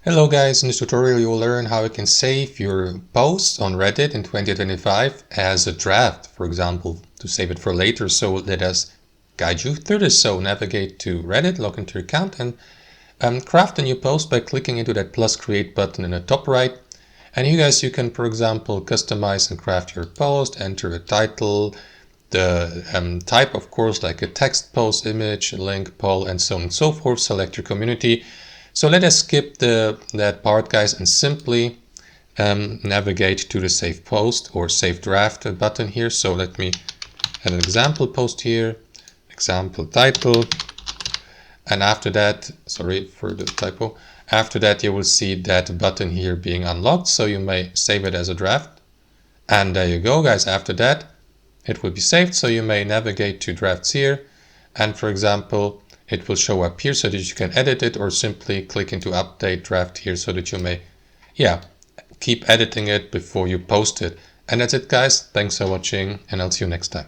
Hello guys, in this tutorial you will learn how you can save your posts on Reddit in 2025 as a draft, for example, to save it for later. So let us guide you through this. So navigate to Reddit, log into your account and craft a new post by clicking into that plus create button in the top right. And you can, for example, customize and craft your post, enter a title, the type, of course, like a text post, image, link, poll, and so on and so forth. Select your community. So let us skip that part, guys, and simply navigate to the save post or save draft button here. So let me add an example post here, example title. And after that, sorry for the typo, after that you will see that button here being unlocked. So you may save it as a draft. And there you go, guys. After that, it will be saved. So you may navigate to drafts here. And for example, it will show up here so that you can edit it, or simply click into update draft here so that you may, keep editing it before you post it. And that's it, guys. Thanks for watching, and I'll see you next time.